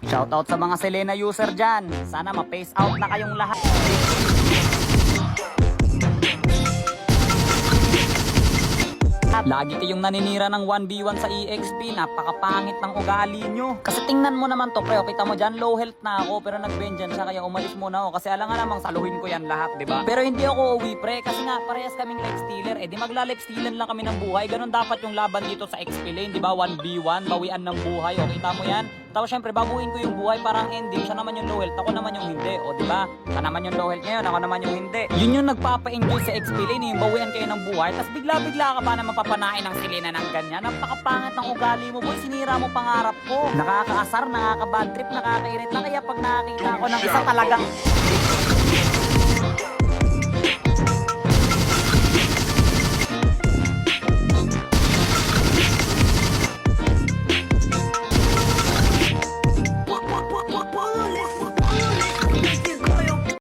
Shoutout sa mga Selena user dyan. Sana ma-face out na kayong lahat. Lagi kayong naninira ng 1v1 sa EXP, napakapangit ng ugali nyo. Kasi tingnan mo naman to, pre, kita mo dyan, low health na ako, pero nag-vengeance siya, kaya umalis muna ako. Kasi alam nga namang saluhin ko yan lahat, diba? Pero hindi ako uwi, pre, kasi nga parehas kaming life stealer. Eh di magla-life stealan lang kami ng buhay. Ganon dapat yung laban dito sa XP lane, diba? 1v1, bawian ng buhay, o kita mo yan? Tapos syempre, babuin ko yung buhay, parang ending, siya naman yung low health, ako naman yung hindi, o diba? Siya naman yung low health ngayon, ako naman yung hindi. Yun yung nagpapa-enjoy sa XP lane, yung bawian kayo ng buhay, tapos bigla-bigla ka pa na mapapanain ng Selena ng ganyan. Napakapangit ng ugali mo, boy, sinira mo pangarap ko. Nakakaasar, nakaka-bad trip, nakakairit lang, kaya pag nakakita ako ng isa talagang